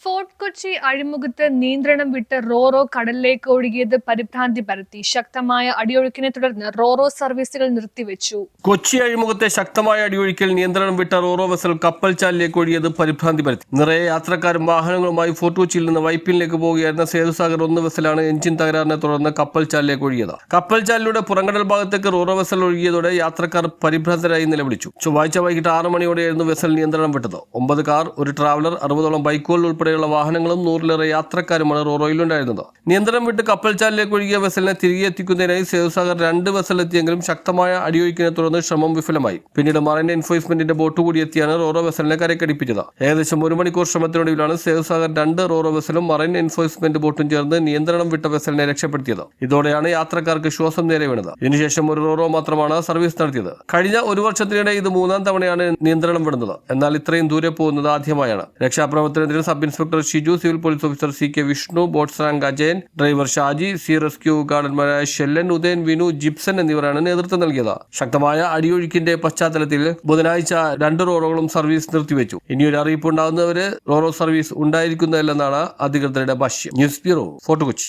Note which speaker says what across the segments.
Speaker 1: Fort Kochi അഴിമുഖത്ത് നിയന്ത്രണം വിട്ട് റോറോ കടലിലേക്ക് ഒഴുകിയത് പരിഭ്രാന്തി പരത്തി. ശക്തമായ അടിയൊഴുക്കിനെ തുടർന്ന് റോറോ സർവീസുകൾ നിർത്തിവെച്ചു.
Speaker 2: കൊച്ചി അഴിമുഖത്തെ ശക്തമായ അടിയൊഴുക്കിൽ നിയന്ത്രണം വിട്ട റോറോ വെസൽ കപ്പൽ ചാലിലേക്ക് ഒഴുകിയത് പരിഭ്രാന്തി പരത്തി. നിറയെ യാത്രക്കാരും വാഹനങ്ങളുമായി ഫോർട്ട് കൊച്ചിയിൽ നിന്ന് വൈപ്പിനിലേക്ക് പോവുകയായിരുന്ന സേതുസാഗർ 1 വെസലാണ് എഞ്ചിൻ തകരാറിനെ തുടർന്ന് കപ്പൽ ചാലിലേക്ക് ഒഴുകിയത്. കപ്പൽ ചാലിലൂടെ പുറംകടൽ ഭാഗത്തേക്ക് റോറോ വെസൽ ഒഴുകിയതോടെ യാത്രക്കാർ പരിഭ്രാന്തരായി നിലവിളിച്ചു. ചൊവ്വാഴ്ച വൈകിട്ട് 6 മണിയോടെയായിരുന്നു വെസൽ നിയന്ത്രണം വിട്ടത്. 9 കാർ, ഒരു ട്രാവലർ, 60ഓളം ബൈക്കുകൾ ഉൾപ്പെടെ വാഹനങ്ങളും 100ലേറെ യാത്രക്കാരുമാണ് റോറോയിലുണ്ടായിരുന്നത്. നിയന്ത്രണം വിട്ട് കപ്പൽ ചാലിലേക്ക് ഒഴുകിയ വെസലിനെ തിരികെ എത്തിക്കുന്നതിനായി സേതുസാഗർ 2 വെസൽ എത്തിയെങ്കിലും ശക്തമായ അടിയൊഴുക്കിനെ തുടർന്ന് ശ്രമം വിഫലമായി. പിന്നീട് മറൈൻ എൻഫോഴ്സ്മെന്റിന്റെ ബോട്ട് കൂടി എത്തിയാണ് റോറോ വെസലിനെ കരക്കടിപ്പിച്ചത്. ഏകദേശം 1 മണിക്കൂർ ശ്രമത്തിനൊടുവിലാണ് സേതുസാഗർ 2 റോറോ വെസലും മറൈൻ എൻഫോഴ്സ്മെന്റ് ബോട്ടും ചേർന്ന് നിയന്ത്രണം വിട്ട വെസലിനെ രക്ഷപ്പെടുത്തിയത്. ഇതോടെയാണ് യാത്രക്കാർക്ക് ശ്വാസം നേരെ വീണത്. ഇതിനുശേഷം ഒരു റോറോ മാത്രമാണ് സർവീസ് നടത്തിയത്. കഴിഞ്ഞ 1 വർഷത്തിനിടെ ഇത് 3ാം തവണയാണ് നിയന്ത്രണം വിടുന്നത്. എന്നാൽ ഇത്രയും ദൂരെ പോകുന്നത് ആദ്യമായാണ്. രക്ഷാപ്രവർത്തനത്തിന് sub inspector Shiju, civil police officer CK Vishnu, boat rank Ajayan, driver Shaji, sea rescue ഗാർഡന്മാരായ ഷെല്ലൻ, ഉദയൻ, വിനു, ജിപ്സൺ എന്നിവരാണ് നേതൃത്വം നൽകിയത്. ശക്തമായ അടിയൊഴുക്കിന്റെ പശ്ചാത്തലത്തിൽ ബുധനാഴ്ച 2 റോറോകളും സർവീസ് നിർത്തിവെച്ചു. ഇനിയൊരു അറിയിപ്പ് ഉണ്ടാകുന്നവര് റോറോ സർവീസ് ഉണ്ടായിരിക്കുന്നതല്ലെന്നാണ് അധികൃതരുടെ ഭാഷ്യം. News bureau, fort Kochi.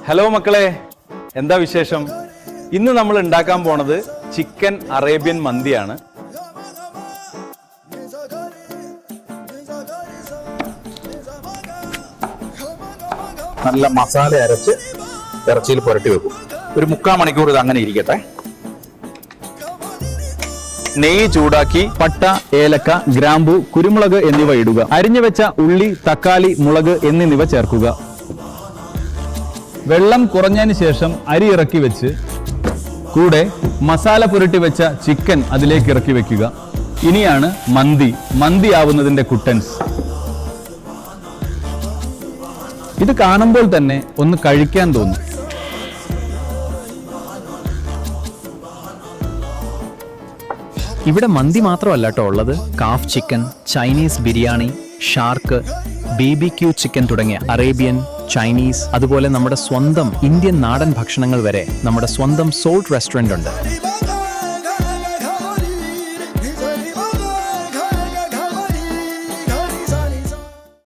Speaker 3: Hello മക്കളെ, എന്താ വിശേഷം? ഇന്ന് നമ്മൾ ഉണ്ടാക്കാൻ പോണത് ചിക്കൻ അറേബ്യൻ മന്തിയാണ്.
Speaker 4: നല്ല മസാല അരച്ച് ഇറച്ചിയിൽ പുരട്ടി വെക്കും. ഒരു 3/4 മണിക്കൂർ ഇത് അങ്ങനെ ഇരിക്കട്ടെ.
Speaker 3: നെയ്യ് ചൂടാക്കി പട്ട, ഏലക്ക, ഗ്രാമ്പു, കുരുമുളക് എന്നിവ ഇടുക. അരിഞ്ഞു വെച്ച ഉള്ളി, തക്കാളി, മുളക് എന്നിവ ചേർക്കുക. വെള്ളം കുറഞ്ഞതിന് ശേഷം അരി ഇറക്കി വെച്ച് കൂടെ മസാല പുരട്ടി വെച്ച ചിക്കൻ അതിലേക്ക് ഇറക്കി വെക്കുക. ഇനിയാണ് മന്തി ആവുന്നതിന്റെ കുട്ടൻസ്. ഇത് കാണുമ്പോൾ തന്നെ ഒന്ന് കഴിക്കാൻ തോന്നും.
Speaker 5: ഇവിടെ മന്തി മാത്രമല്ല കേട്ടോ ഉള്ളത്. Calf chicken, Chinese biryani, shark, BBQ chicken തുടങ്ങിയ അറേബ്യൻ, ചൈനീസ്, അതുപോലെ നമ്മുടെ സ്വന്തം ഇന്ത്യൻ നാടൻ ഭക്ഷണങ്ങൾ വരെ നമ്മുടെ സ്വന്തം സോൾട്ട് റെസ്റ്റോറന്റ് ഉണ്ട്.